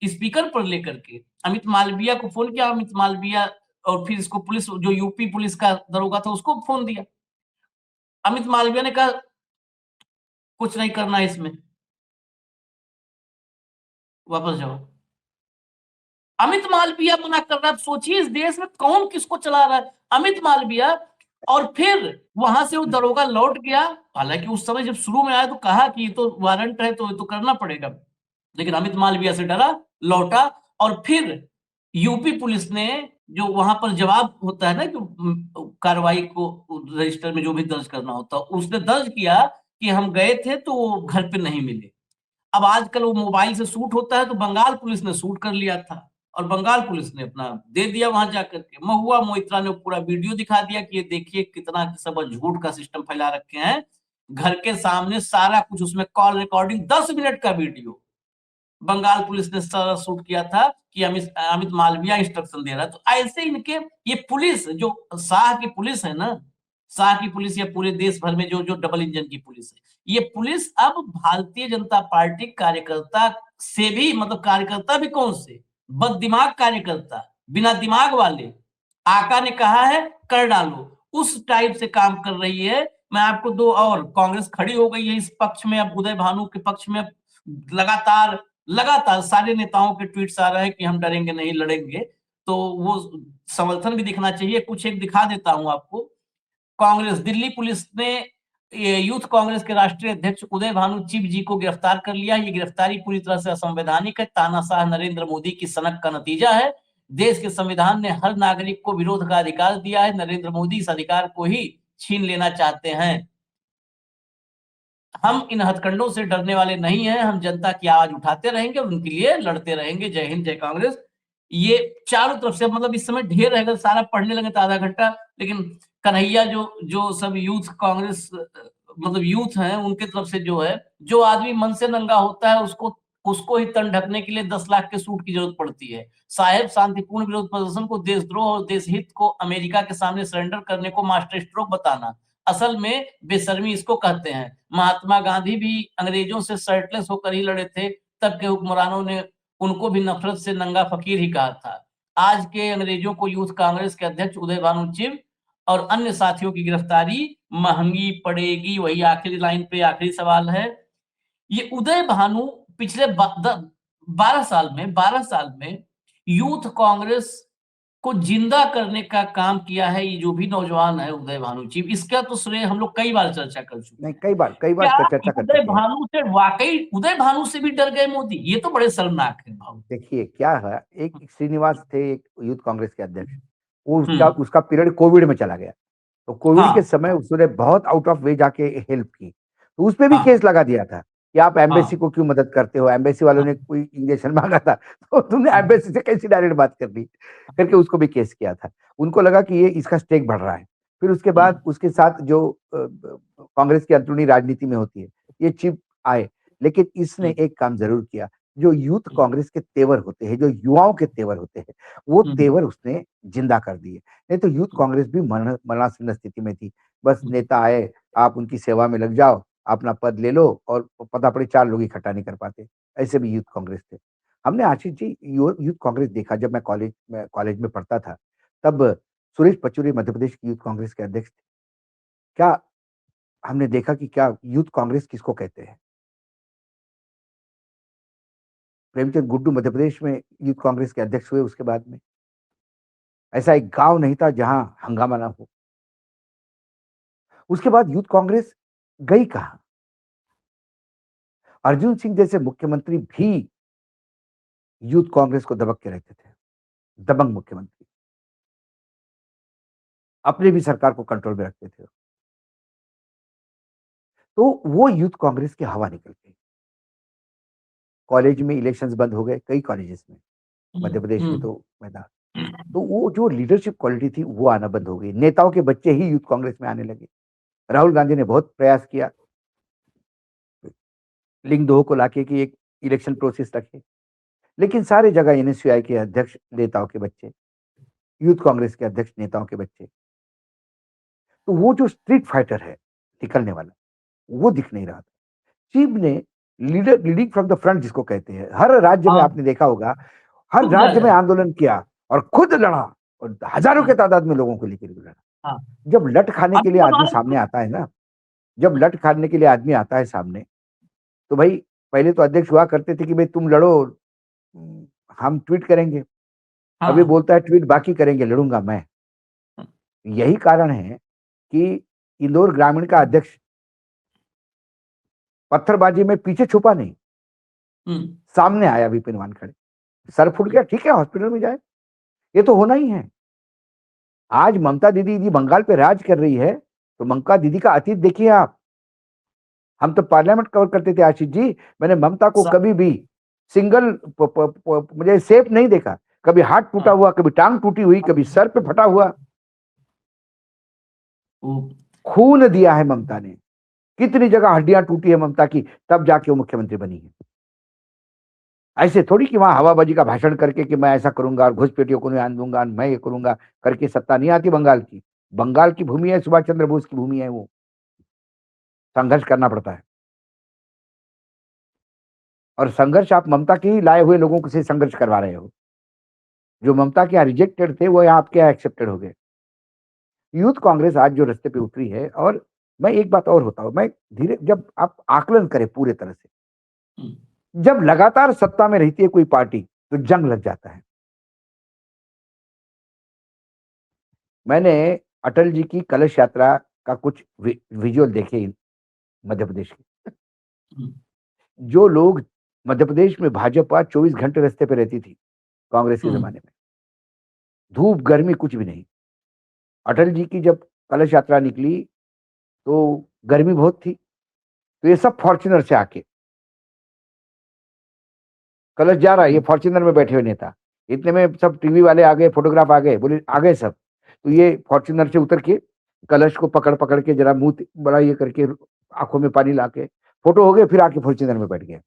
स्पीकर पर लेकर के अमित मालविया को फोन किया। अमित मालविया और फिर इसको पुलिस, जो यूपी पुलिस का दरोगा था, उसको फोन दिया। अमित मालविया ने कहा कुछ नहीं करना है इसमें, वापस जाओ। अमित मालविया मना कर रहा है। सोचिए इस देश में कौन किसको चला रहा है, अमित मालविया। और फिर वहां से वो दरोगा लौट गया। हालांकि उस समय जब शुरू में आया तो कहा कि ये तो वारंट है, तो ये तो करना पड़ेगा, लेकिन अमित मालविया से डरा, लौटा। और फिर यूपी पुलिस ने, जो वहां पर जवाब होता है ना कि कार्रवाई को रजिस्टर में जो भी दर्ज करना होता, उसने दर्ज किया कि हम गए थे तो वो घर पे नहीं मिले। अब आजकल वो मोबाइल से शूट होता है, तो बंगाल पुलिस ने शूट कर लिया था और बंगाल पुलिस ने अपना दे दिया वहां जाकर के। महुआ मोइत्रा ने पूरा वीडियो दिखा दिया कि ये देखिए कितना सब झूठ का सिस्टम फैला रखे हैं। घर के सामने सारा कुछ, उसमें कॉल रिकॉर्डिंग 10 मिनट का वीडियो बंगाल पुलिस ने सारा शूट किया था कि अमित मालविया इंस्ट्रक्शन दे रहा है। तो ऐसे इनके, ये पुलिस जो शाह की पुलिस है ना, शाह की पुलिस या पूरे देश भर में जो डबल इंजन की पुलिस है, ये पुलिस अब भारतीय जनता पार्टी कार्यकर्ता से भी, मतलब कार्यकर्ता भी कौन से, बददिमाग कार्यकर्ता, बिना दिमाग वाले, आका ने कहा है कर डालो, उस टाइप से काम कर रही है। मैं आपको 2 और, कांग्रेस खड़ी हो गई है इस पक्ष में, अब उदय भानु के पक्ष में लगातार सारे नेताओं के ट्वीट्स आ रहे हैं कि हम डरेंगे नहीं, लड़ेंगे। तो वो समर्थन भी दिखना चाहिए। कुछ एक दिखा देता हूं आपको। कांग्रेस, दिल्ली पुलिस ने यूथ कांग्रेस के राष्ट्रीय अध्यक्ष उदय भानु चिब जी को गिरफ्तार कर लिया। ये गिरफ्तारी पूरी तरह से असंवैधानिक है, तानाशाह नरेंद्र मोदी की सनक का नतीजा है। देश के संविधान ने हर नागरिक को विरोध का अधिकार दिया है, नरेंद्र मोदी इस अधिकार को ही छीन लेना चाहते हैं। हम इन हथकंडों से डरने वाले नहीं हैं, हम जनता की आवाज उठाते रहेंगे और उनके लिए लड़ते रहेंगे। जय हिंद, जय कांग्रेस। ये चारों तरफ से, मतलब इस समय ढेर रहेगा, सारा पढ़ने लगे तो आधा घंटा, लेकिन कन्हैया जो जो सब यूथ कांग्रेस मतलब यूथ हैं, उनके तरफ से जो है, जो आदमी मन से नंगा होता है उसको ही तन ढकने के लिए 10 लाख के सूट की जरूरत पड़ती है। साहेब, शांतिपूर्ण विरोध प्रदर्शन को देशद्रोह और देशहित को अमेरिका के सामने सरेंडर करने को मास्टर स्ट्रोक बताना, असल में बेशर्मी इसको कहते हैं। महात्मा गांधी भी अंग्रेजों से शर्टलेस होकर ही लड़े थे, तब के हुक्मरानों ने उनको भी नफरत से नंगा फकीर ही कहा था। आज के अंग्रेजों को यूथ कांग्रेस के अध्यक्ष उदय भानु चिब और अन्य साथियों की गिरफ्तारी महंगी पड़ेगी। वही आखिरी लाइन पे आखिरी सवाल है। ये उदय भानु पिछले 12 साल में यूथ कांग्रेस को जिंदा करने का काम किया है। ये जो भी नौजवान है उदय भानु चिब, इसका तो श्रेय हम लोग कई बार चर्चा कर चुके नहीं, हैं। कई बार क्या चर्चा कर उदय चुके हैं। भानु से वाकई उदय भानु से भी डर गए मोदी? ये तो बड़े शर्मनाक है भाव। देखिए क्या है, एक श्रीनिवास थे, एक यूथ कांग्रेस के अध्यक्ष, वो उसका हम्म। उसका पीरियड कोविड में चला गया। तो कोविड के हाँ, समय उसने बहुत आउट ऑफ वे जाके हेल्प की, तो उस पे भी हाँ, केस लगा दिया था कि आप एम्बेसी हाँ, को क्यों मदद करते हो, एम्बेसी वालों ने कोई इंजेक्शन मांगा था तो तुमने एम्बेसी से कैसी डायरेक्ट बात कर दी करके उसको भी केस किया था। उनको लगा कि ये इसका स्टेक बढ़ रहा है। फिर उसके बाद उसके साथ जो कांग्रेस की अंदरूनी राजनीति में होती है, ये चिप आए, लेकिन इसने एक काम जरूर किया। जो यूथ कांग्रेस के तेवर होते हैं, जो युवाओं के तेवर होते हैं, वो तेवर उसने जिंदा कर दिए। नहीं तो यूथ कांग्रेस भी मरणासन्न स्थिति में थी। बस नेता आए, आप उनकी सेवा में लग जाओ, अपना पद ले लो, और पता पड़े 4 लोग इकट्ठा नहीं कर पाते। ऐसे भी यूथ कांग्रेस थे। हमने आशीष जी यूथ कांग्रेस देखा जब मैं कॉलेज में पढ़ता था, तब सुरेश पचौरी मध्य प्रदेश की यूथ कांग्रेस के अध्यक्ष थे। क्या हमने देखा कि क्या यूथ कांग्रेस किसको कहते हैं? प्रेमचंद गुड्डू मध्य प्रदेश में यूथ कांग्रेस के अध्यक्ष हुए। उसके बाद में ऐसा एक गांव नहीं था जहां हंगामा ना हो। उसके बाद यूथ कांग्रेस गई कहां? अर्जुन सिंह जैसे मुख्यमंत्री भी यूथ कांग्रेस को दबक के रहते थे, दबंग मुख्यमंत्री, अपने भी सरकार को कंट्रोल में रखते थे। तो वो यूथ कांग्रेस की हवा निकल गई। कॉलेज में इलेक्शंस बंद हो गए, कई कॉलेजेस में, मध्य प्रदेश में तो मैदान। तो वो जो लीडरशिप क्वालिटी थी वो आना बंद हो गई। नेताओं के बच्चे ही यूथ कांग्रेस में आने लगे। राहुल गांधी ने बहुत प्रयास किया लिंग दो को लाके कि एक इलेक्शन प्रोसेस रखे, लेकिन सारे जगह एनएसयूआई के अध्यक्ष नेताओं के बच्चे, यूथ कांग्रेस के अध्यक्ष नेताओं के बच्चे। तो वो जो स्ट्रीट फाइटर है निकलने वाला, वो दिख नहीं रहा था। चीफ ने लीडिंग फ्रॉम द फ्रंट जिसको कहते हैं, हर राज्य में आपने देखा होगा, हर राज्य में आंदोलन किया और खुद लड़ा, और हजारों के तादाद में लोगों को लेकर लड़ा। जब लट खाने के लिए आदमी सामने आता है ना, जब लट खाने के लिए आदमी आता है सामने, तो भाई पहले तो अध्यक्ष हुआ करते थे कि भाई तुम लड़ो, हम ट्वीट करेंगे। अभी बोलता है ट्वीट बाकी करेंगे, लड़ूंगा मैं। यही कारण है कि इंदौर ग्रामीण का अध्यक्ष पत्थरबाजी में पीछे छुपा नहीं, सामने आया विपिन वानखड़े। सर फूट गया, ठीक है, हॉस्पिटल में जाए, ये तो होना ही है। आज ममता दीदी बंगाल पे राज कर रही है, तो ममता दीदी का अतीत देखिए आप। हम तो पार्लियामेंट कवर करते थे आशीष जी, मैंने ममता को कभी भी सिंगल मुझे सेफ नहीं देखा। कभी हाथ टूटा हुआ, कभी टांग टूटी हुई, कभी सर पे फटा हुआ। खून दिया है ममता ने, कितनी जगह हड्डियां टूटी है ममता की, तब जाके वो मुख्यमंत्री बनी है। ऐसे थोड़ी कि वहां हवाबाजी का भाषण करके कि मैं ऐसा करूंगा और घुसपैठियों को न्याय दूंगा, मैं ये करूंगा करके सत्ता नहीं आती बंगाल की। बंगाल की भूमि है, सुभाष चंद्र बोस की भूमि है, वो संघर्ष करना पड़ता है। और संघर्ष आप ममता के ही लाए हुए लोगों से संघर्ष करवा रहे हो। जो ममता के यहाँ रिजेक्टेड थे वो यहाँ आपके यहाँ एक्सेप्टेड हो गए। यूथ कांग्रेस आज जो रास्ते पे उतरी है, और मैं एक बात और होता हूं, मैं धीरे, जब आप आकलन करें पूरे तरह से, जब लगातार सत्ता में रहती है कोई पार्टी तो जंग लग जाता है। मैंने अटल जी की कलश यात्रा का कुछ विजुअल देखे मध्य प्रदेश के। हम्म, जो लोग मध्य प्रदेश में भाजपा 24 घंटे रास्ते पे रहती थी कांग्रेस के हम्म, जमाने में, धूप गर्मी कुछ भी नहीं। अटल जी की जब कलश यात्रा निकली तो गर्मी बहुत थी, तो ये सब फॉर्च्यूनर से आके, कलश जा रहा है, ये फॉर्च्यूनर में बैठे हुए नेता, इतने में सब टीवी वाले आ गए, फोटोग्राफ आ गए, बोले आ गए सब, तो ये फॉर्च्यूनर से उतर के कलश को पकड़ पकड़ के जरा मुंह बड़ा ये करके आंखों में पानी लाके फोटो हो गए, फिर आके फॉर्च्यूनर में बैठ गए।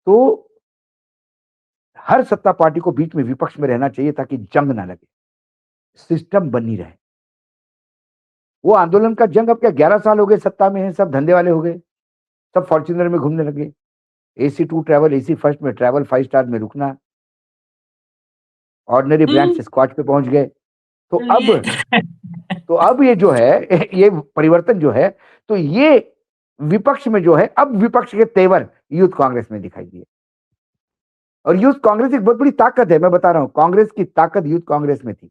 तो हर सत्ता पार्टी को बीच में विपक्ष में रहना चाहिए ताकि जंग ना लगे, सिस्टम बनी रहे। वो आंदोलन का जंग अब क्या 11 साल हो गए सत्ता में है, सब धंधे वाले हो गए, सब फॉर्च्यूनर में घूमने लगे, AC 2 ट्रैवल, AC फर्स्ट में ट्रैवल, 5 स्टार में रुकना, ऑर्डिनरी ब्रांड से स्कॉच पे पहुंच गए। तो अब ये जो है ये परिवर्तन जो है, तो ये विपक्ष में जो है, अब विपक्ष के तेवर यूथ कांग्रेस में दिखाई दिए। और यूथ कांग्रेस एक बहुत बड़ी ताकत है, मैं बता रहा हूं, कांग्रेस की ताकत यूथ कांग्रेस में थी।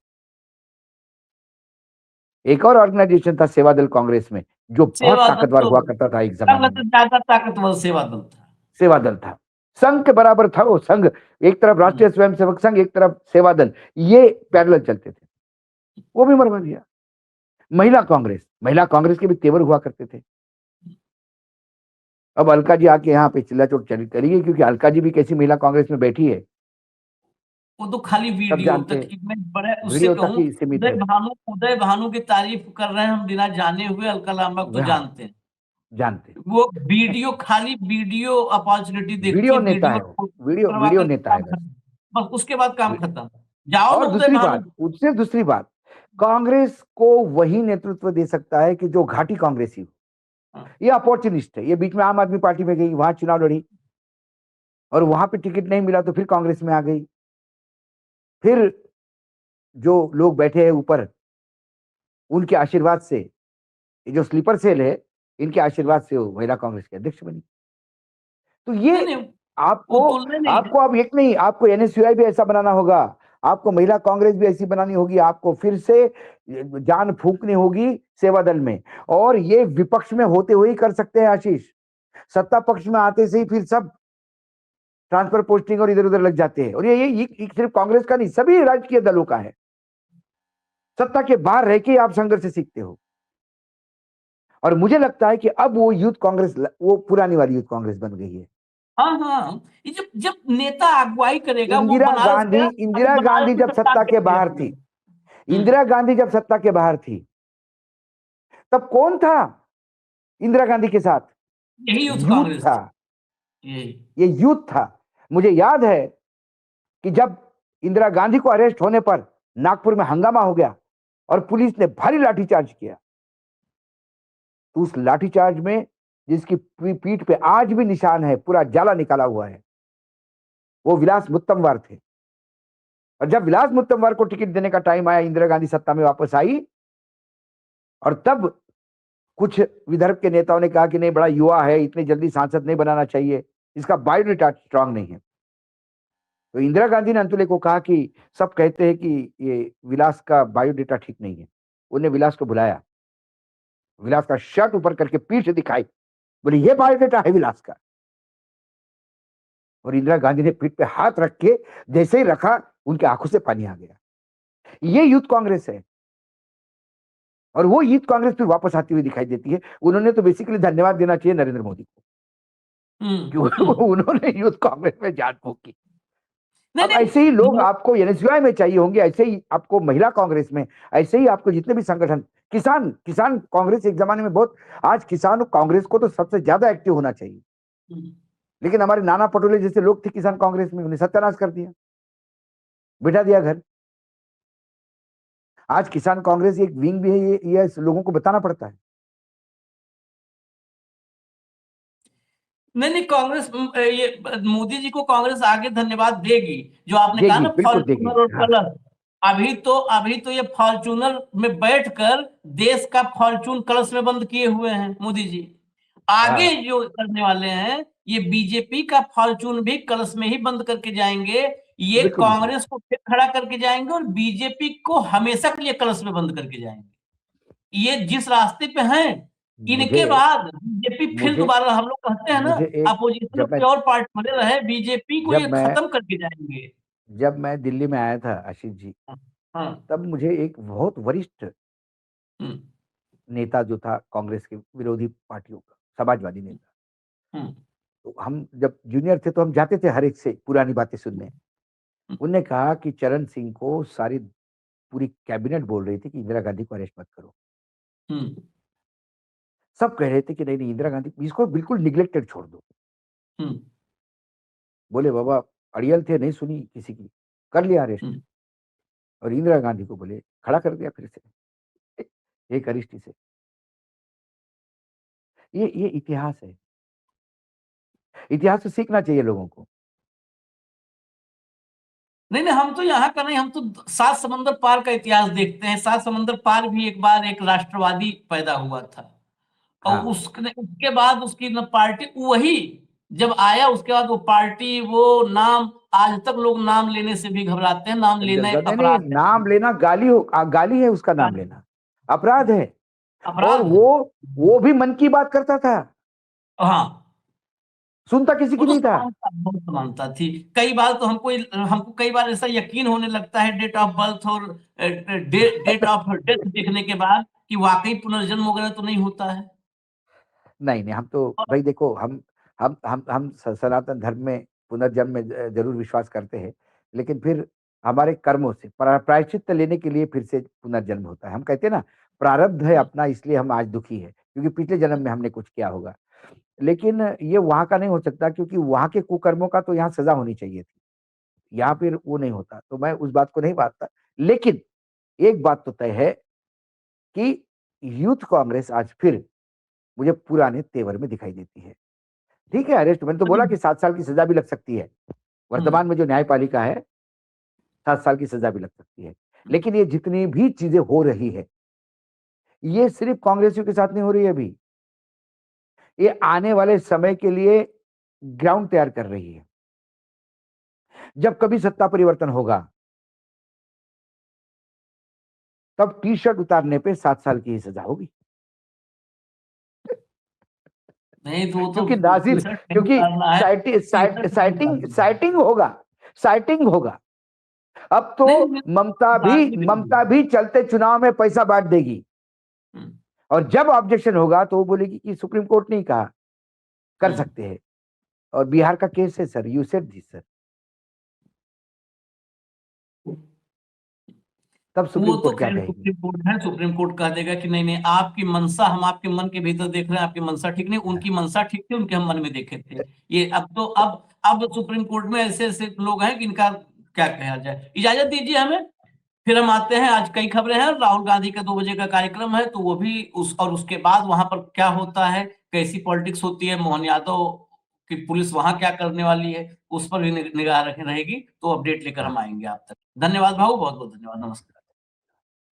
एक और ऑर्गेनाइजेशन था सेवा दल कांग्रेस में, जो बहुत सेवा दल ताकतवर तो हुआ करता था एक जमाने में। ज्यादा ताकतवर सेवा दल था। सेवा दल था, संघ के बराबर था वो संघ, एक तरफ राष्ट्रीय स्वयंसेवक संघ, एक तरफ सेवा दल, ये पैरेलल चलते थे। वो भी मरवा दिया। महिला कांग्रेस के भी तेवर हुआ करते थे। अब अलका जी आके यहाँ पे चिल्ला चोट चली करिए, क्योंकि अलका जी भी कैसी महिला कांग्रेस में बैठी है, वो तो खाली सब वीडियो जानते तक हैं, मैं बड़े उससे वीडियो तक कहूं, ही सीमित है। उदय भानु की तारीफ कर रहे हैं हम बिना जाने हुए, अलका लांबा को तो हाँ, जानते हैं। जानते हैं। वो वीडियो खाली वीडियो अपॉर्चुनिटी देखती वीडियो है, नेता है वीडियो वो, वीडियो नेता है बस। बस उसके बाद काम खत्म। जाओ ना और उदय भानु। दूसरी बात, कांग्रेस को वही नेतृत्व दे सकता है कि जो घाटी कांग्रेसी हो। ये अपॉर्चुनिस्ट है, ये बीच में आम आदमी पार्टी में गई, वहां चुनाव लड़ी और वहां पे टिकट नहीं मिला तो फिर कांग्रेस में आ गई। फिर जो लोग बैठे हैं ऊपर, उनके आशीर्वाद से, ये जो स्लीपर सेल है, इनके आशीर्वाद से वो महिला कांग्रेस के अध्यक्ष बनी। तो ये नहीं, नहीं, आपको वो तुलना नहीं है। आपको अब एक नहीं, आपको NSUI भी ऐसा बनाना होगा, आपको महिला कांग्रेस भी ऐसी बनानी होगी, आपको फिर से जान फूंकनी होगी सेवा दल में। और ये विपक्ष में होते हुए ही कर सकते हैं आशीष, सत्ता पक्ष में आते से ही फिर सब ट्रांसफर पोस्टिंग और इधर उधर लग जाते हैं। और ये सिर्फ कांग्रेस का नहीं, सभी राजकीय दलों का है। सत्ता के बाहर रह के आप संघर्ष से सीखते हो। और मुझे लगता है कि अब वो यूथ कांग्रेस, वो पुरानी वाली यूथ कांग्रेस बन गई है। हाँ, हाँ, ये जब नेता अगुवाई करेगा, वो इंदिरा बनारस गया, गांधी जब सत्ता के बाहर थी, इंदिरा गांधी जब सत्ता के बाहर थी, तब कौन था इंदिरा गांधी के साथ? यही यूथ यूथ कांग्रेस था, ये यूथ था। मुझे याद है कि जब इंदिरा गांधी को अरेस्ट होने पर नागपुर में हंगामा हो गया और पुलिस ने भारी लाठीचार्ज किया, तो उस लाठीचार्ज में जिसकी पीठ पे आज भी निशान है, पूरा जाला निकाला हुआ है, वो विलास मुत्तमवार थे। और जब विलास मुत्तमवार को टिकट देने का टाइम आया, इंदिरा गांधी सत्ता में वापस आई, और तब कुछ विदर्भ के नेताओं ने कहा कि नहीं, बड़ा युवा है, इतनी जल्दी सांसद नहीं बनाना चाहिए, इसका बायोडेटा स्ट्रांग नहीं है। तो इंदिरा गांधी ने अंतुले को कहा कि सब कहते हैं कि ये विलास का बायोडेटा ठीक नहीं है। उन्हें विलास को बुलाया, विलास का शर्ट ऊपर करके पीठ दिखाई, बोले ये बायोडेटा है विलास का। और इंदिरा गांधी ने पीठ पे हाथ रख के जैसे ही रखा, उनके आंखों से पानी आ गया। ये यूथ कांग्रेस है। और वो यूथ कांग्रेस फिर वापस आती हुई दिखाई देती है। उन्होंने तो बेसिकली धन्यवाद देना चाहिए नरेंद्र मोदी को, क्योंकि उन्होंने यूथ कांग्रेस में जान फूंकी। अब ऐसे ही लोग आपको NSUI में चाहिए होंगे, ऐसे ही आपको महिला कांग्रेस में, ऐसे ही आपको जितने भी संगठन, किसान कांग्रेस एक जमाने में बहुत, आज किसान कांग्रेस को तो सबसे ज्यादा एक्टिव होना चाहिए, लेकिन हमारे नाना पटोले जैसे लोग थे किसान कांग्रेस में, उन्हें सत्यानाश कर दिया, बिठा दिया घर। आज किसान कांग्रेस एक विंग भी है, ये लोगों को बताना पड़ता है। नहीं, कांग्रेस, ये मोदी जी को कांग्रेस आगे धन्यवाद देगी। जो आपने कहा ना फॉर्च्यूनर और कलश, अभी तो ये फॉर्च्यूनर में बैठकर देश का फॉर्च्यून कलश में बंद किए हुए हैं मोदी जी। आगे जो करने वाले हैं, ये बीजेपी का फॉर्च्यून भी कलश में ही बंद करके जाएंगे, ये बिल्कुल नहीं। कांग्रेस को फिर खड़ा करके जाएंगे और बीजेपी को हमेशा के लिए कलश में बंद करके जाएंगे। ये जिस रास्ते पे हैं, इनके मुझे बाद बीजेपी फिर मुझे दोबारा, हम लोग कहते हैं ना, मुझे एक अपोजिशन में जब मैं कोई और पार्टी बने रहे, बीजेपी को जब ये मैं खत्म करके जाएंगे। जब मैं दिल्ली में आया था आशीष जी, हाँ। तब मुझे एक बहुत वरिष्ठ हम्म। नेता जो था कांग्रेस के विरोधी पार्टियों का, समाजवादी नेता, हम्म। तो हम जब जूनियर थे तो हम जाते थे हर एक से पुरानी बातें सुनने। उनने कहा कि चरण सिंह को सारी पूरी कैबिनेट बोल रही थी कि इंदिरा गांधी को अरेस्ट मत करो। हम्म। सब कह रहे थे कि नहीं नहीं, इंदिरा गांधी इसको बिल्कुल निग्लेक्टेड छोड़ दो। हम्म। बोले बाबा, अड़ियल थे, नहीं सुनी किसी की, कर लिया अरेस्ट। हम्म। और इंदिरा गांधी को बोले खड़ा कर दिया फिर से एक अरिस्टी से। ये इतिहास है, इतिहास से सीखना चाहिए लोगों को। नहीं नहीं, हम तो यहाँ का नहीं, हम तो सात समंदर पार का इतिहास देखते हैं। सात समंदर पार भी एक बार एक राष्ट्रवादी पैदा हुआ था, और हाँ, उसके बाद उसकी न पार्टी वही जब आया, उसके बाद वो पार्टी, वो नाम, आज तक लोग नाम लेने से भी घबराते हैं। नाम लेना एक नहीं नहीं, अपराध है। नाम लेना गाली है, उसका नाम लेना अपराध है। और अपराध है। वो भी मन की बात करता था, हाँ, सुनता किसी वो की तो नहीं था। समानता, बहुत समानता थी। कई बार तो हमको कई बार ऐसा यकीन होने लगता है डेट ऑफ बर्थ और डेट ऑफ डेथ देखने के बाद कि वाकई पुनर्जन्म वगैरह तो नहीं होता है। नहीं नहीं, हम तो और भाई देखो, हम सनातन धर्म में पुनर्जन्म में जरूर विश्वास करते हैं, लेकिन फिर हमारे कर्मों से प्रायश्चित लेने के लिए फिर से पुनर्जन्म होता है। हम कहते हैं ना, प्रारब्ध है अपना, इसलिए हम आज दुखी है क्योंकि पिछले जन्म में हमने कुछ किया होगा। लेकिन ये वहां का नहीं हो सकता, क्योंकि वहां के कुकर्मों का तो यहाँ सजा होनी चाहिए थी, यहाँ फिर वो नहीं होता। तो मैं उस बात को नहीं बांटता, लेकिन एक बात तो तय है कि यूथ कांग्रेस आज फिर मुझे पुराने तेवर में दिखाई देती है। ठीक है, अरेस्ट, मैंने तो बोला कि 7 साल की सजा भी लग सकती है। वर्तमान में जो न्यायपालिका है, 7 साल की सजा भी लग सकती है। लेकिन ये जितनी भी चीजें हो रही है, ये सिर्फ कांग्रेसियों के साथ नहीं हो रही है अभी, ये आने वाले समय के लिए ग्राउंड तैयार कर रही है। जब कभी सत्ता परिवर्तन होगा, तब टी शर्ट उतारने पे 7 साल की ही सजा होगी। नहीं तो वो तो क्योंकि नाजिर, टी-शर्ट नहीं क्योंकि उतारना है, टी-शर्ट नहीं उतारना है। साइटिंग होगा। अब तो नहीं नहीं, ममता भी चलते चुनाव में पैसा बांट देगी। हम्म। और जब ऑब्जेक्शन होगा तो वो बोलेगी कि सुप्रीम कोर्ट नहीं कहा, कर सकते हैं। और बिहार का केस है sir, you said this sir, तब वो सुप्रीम तो कोर्ट क्या खैर कहेगी? सुप्रीम कोर्ट है, सुप्रीम कोर्ट कह देगा कि नहीं नहीं, आपकी मंशा हम आपके मन के भीतर देख रहे हैं, आपकी मंशा ठीक नहीं, उनकी मंशा ठीक थी, उनके हम मन में देखे थे। ये अब तो अब सुप्रीम कोर्ट में ऐसे ऐसे लोग हैं कि इनका क्या कहा जाए। इजाजत दीजिए हमें, फिर हम आते हैं। आज कई खबरें हैं, राहुल गांधी का 2 बजे का कार्यक्रम है, तो वो भी और उसके बाद वहां पर क्या होता है, कैसी पॉलिटिक्स होती है, मोहन यादव की पुलिस वहां क्या करने वाली है, उस पर भी निगाह रहेगी। तो अपडेट लेकर हाँ। हम आएंगे आप तक। धन्यवाद भाऊ, बहुत बहुत धन्यवाद, नमस्कार।